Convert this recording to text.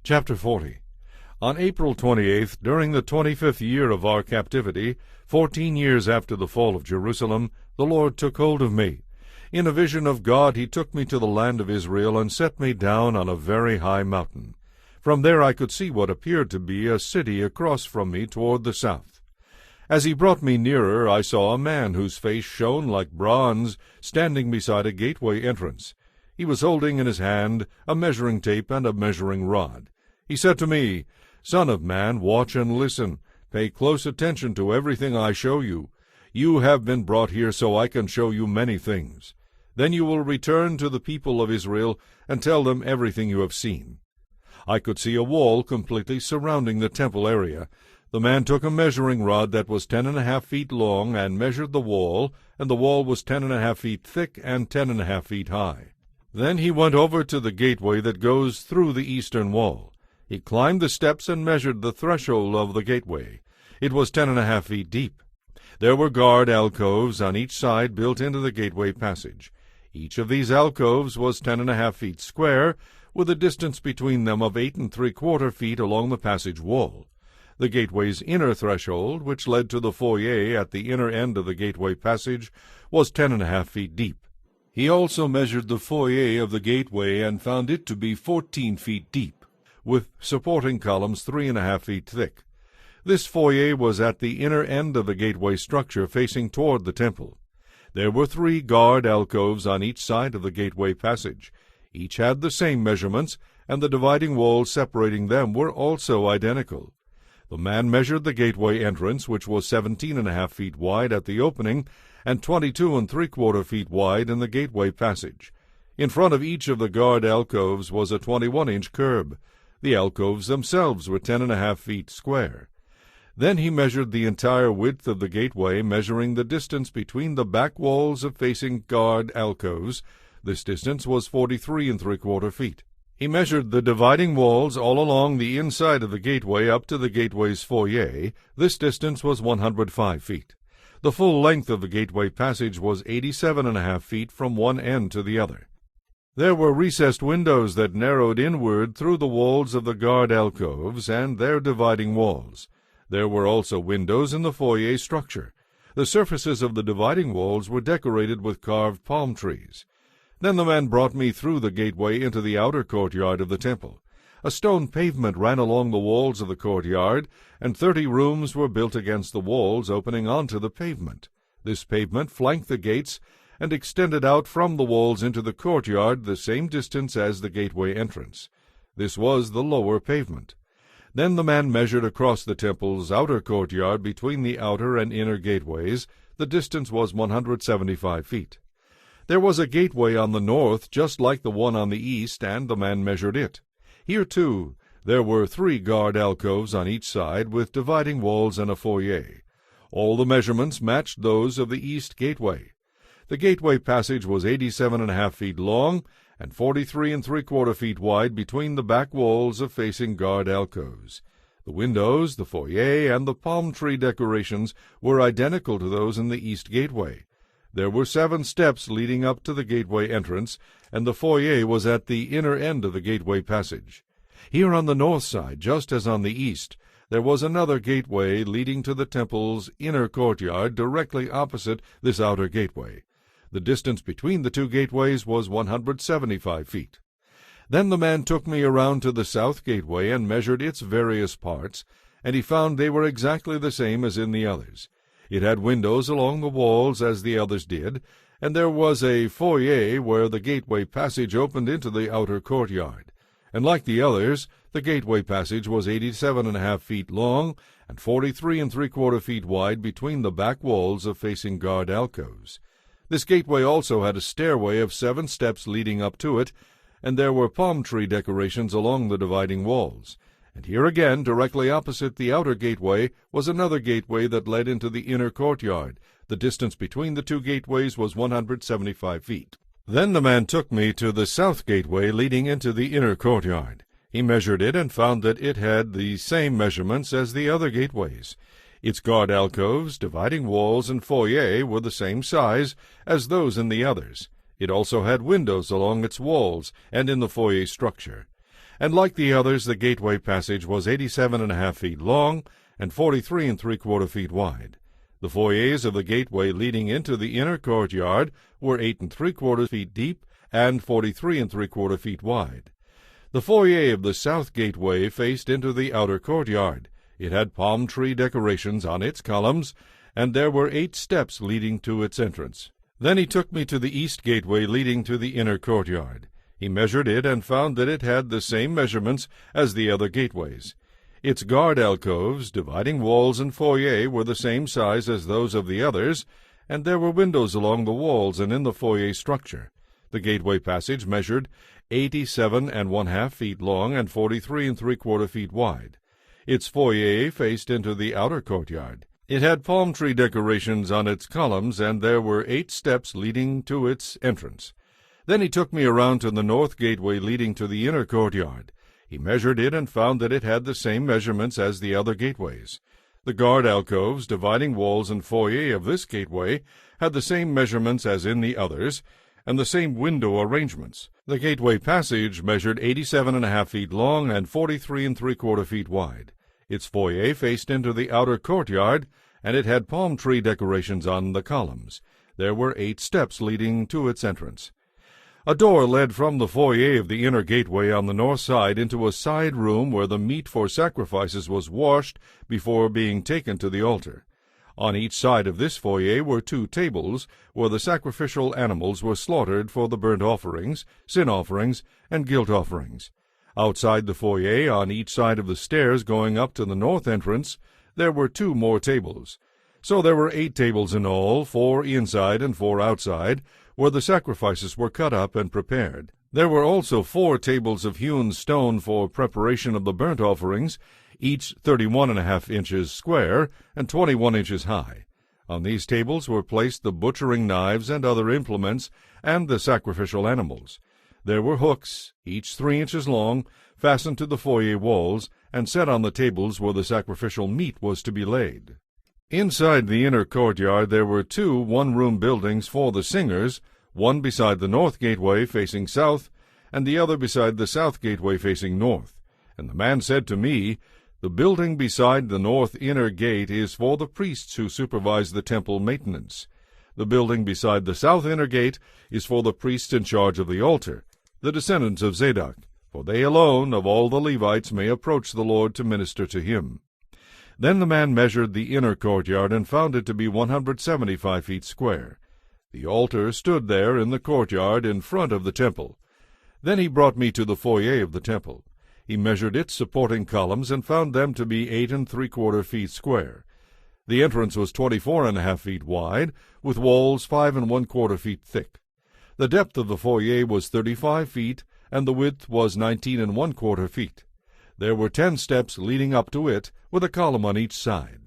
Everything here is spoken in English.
Chapter 40. On April 28th, during the 25th year of our captivity, 14 years after the fall of Jerusalem, the Lord took hold of me. In a vision of God he took me to the land of Israel and set me down on a very high mountain. From there I could see what appeared to be a city across from me toward the south. As he brought me nearer, I saw a man whose face shone like bronze, standing beside a gateway entrance. He was holding in his hand a measuring tape and a measuring rod. He said to me, "Son of man, watch and listen. Pay close attention to everything I show you. You have been brought here so I can show you many things. Then you will return to the people of Israel and tell them everything you have seen." I could see a wall completely surrounding the temple area. The man took a measuring rod that was 10.5 feet long and measured the wall, and the wall was 10.5 feet thick and 10.5 feet high. Then he went over to the gateway that goes through the eastern wall. He climbed the steps and measured the threshold of the gateway. It was 10.5 feet deep. There were guard alcoves on each side built into the gateway passage. Each of these alcoves was 10.5 feet square, with a distance between them of 8¾ feet along the passage wall. The gateway's inner threshold, which led to the foyer at the inner end of the gateway passage, was 10.5 feet deep. He also measured the foyer of the gateway and found it to be 14 feet deep, with supporting columns 3.5 feet thick. This foyer was at the inner end of the gateway structure facing toward the temple. There were 3 guard alcoves on each side of the gateway passage. Each had the same measurements, and the dividing walls separating them were also identical. The man measured the gateway entrance, which was 17.5 feet wide at the opening, and 22¾ feet wide in the gateway passage. In front of each of the guard alcoves was a 21-inch curb. The alcoves themselves were 10.5 feet square. Then he measured the entire width of the gateway, measuring the distance between the back walls of facing guard alcoves. This distance was 43¾ feet. He measured the dividing walls all along the inside of the gateway up to the gateway's foyer. This distance was 105 feet. The full length of the gateway passage was 87.5 feet from one end to the other. There were recessed windows that narrowed inward through the walls of the guard alcoves and their dividing walls. There were also windows in the foyer structure. The surfaces of the dividing walls were decorated with carved palm trees. Then the man brought me through the gateway into the outer courtyard of the temple. A stone pavement ran along the walls of the courtyard, and 30 rooms were built against the walls opening onto the pavement. This pavement flanked the gates and extended out from the walls into the courtyard the same distance as the gateway entrance. This was the lower pavement. Then the man measured across the temple's outer courtyard between the outer and inner gateways. The distance was 175 feet. There was a gateway on the north, just like the one on the east, and the man measured it. Here, too, there were 3 guard alcoves on each side, with dividing walls and a foyer. All the measurements matched those of the east gateway. The gateway passage was 87.5 feet long and 43¾ feet wide between the back walls of facing guard alcoves. The windows, the foyer, and the palm tree decorations were identical to those in the east gateway. There were 7 steps leading up to the gateway entrance, and the foyer was at the inner end of the gateway passage. Here on the north side, just as on the east, there was another gateway leading to the temple's inner courtyard directly opposite this outer gateway. The distance between the 2 gateways was 175 feet. Then the man took me around to the south gateway and measured its various parts, and he found they were exactly the same as in the others. It had windows along the walls as the others did, and there was a foyer where the gateway passage opened into the outer courtyard. And like the others, the gateway passage was 87.5 feet long and 43¾ feet wide between the back walls of facing guard alcoves. This gateway also had a stairway of 7 steps leading up to it, and there were palm tree decorations along the dividing walls. And here again, directly opposite the outer gateway, was another gateway that led into the inner courtyard. The distance between the 2 gateways was 175 feet. Then the man took me to the south gateway leading into the inner courtyard. He measured it and found that it had the same measurements as the other gateways. Its guard alcoves, dividing walls, and foyer were the same size as those in the others. It also had windows along its walls and in the foyer structure. And like the others, the gateway passage was 87.5 feet long and 43 3/4 feet wide. The foyers of the gateway leading into the inner courtyard were 8 3/4 feet deep and 43 3/4 feet wide. The foyer of the south gateway faced into the outer courtyard. It had palm tree decorations on its columns, and there were 8 steps leading to its entrance. Then he took me to the east gateway leading to the inner courtyard. He measured it and found that it had the same measurements as the other gateways. Its guard alcoves, dividing walls and foyer, were the same size as those of the others, and there were windows along the walls and in the foyer structure. The gateway passage measured 87.5 feet long and 43 3/4 feet wide. Its foyer faced into the outer courtyard. It had palm tree decorations on its columns, and there were 8 steps leading to its entrance. Then he took me around to the north gateway leading to the inner courtyard. He measured it and found that it had the same measurements as the other gateways. The guard alcoves, dividing walls and foyer of this gateway, had the same measurements as in the others, and the same window arrangements. The gateway passage measured 87.5 feet long and 43 3/4 feet wide. Its foyer faced into the outer courtyard, and it had palm tree decorations on the columns. There were 8 steps leading to its entrance. A door led from the foyer of the inner gateway on the north side into a side room where the meat for sacrifices was washed before being taken to the altar. On each side of this foyer were 2 tables where the sacrificial animals were slaughtered for the burnt offerings, sin offerings, and guilt offerings. Outside the foyer, on each side of the stairs going up to the north entrance, there were 2 more tables. So there were 8 tables in all, 4 inside and 4 outside, where the sacrifices were cut up and prepared. There were also 4 tables of hewn stone for preparation of the burnt offerings, each 31.5 inches square and 21 inches high. On these tables were placed the butchering knives and other implements, and the sacrificial animals. There were hooks, each 3 inches long, fastened to the foyer walls, and set on the tables where the sacrificial meat was to be laid. Inside the inner courtyard there were 2 one-room buildings for the singers, one beside the north gateway facing south, and the other beside the south gateway facing north. And the man said to me, "The building beside the north inner gate is for the priests who supervise the temple maintenance. The building beside the south inner gate is for the priests in charge of the altar, the descendants of Zadok, for they alone of all the Levites may approach the Lord to minister to him." Then the man measured the inner courtyard and found it to be 175 feet square. The altar stood there in the courtyard in front of the temple. Then he brought me to the foyer of the temple. He measured its supporting columns and found them to be 8 3/4 feet square. The entrance was 24.5 feet wide, with walls 5 1/4 feet thick. The depth of the foyer was 35 feet, and the width was 19 1/4 feet. There were 10 steps leading up to it, with a column on each side.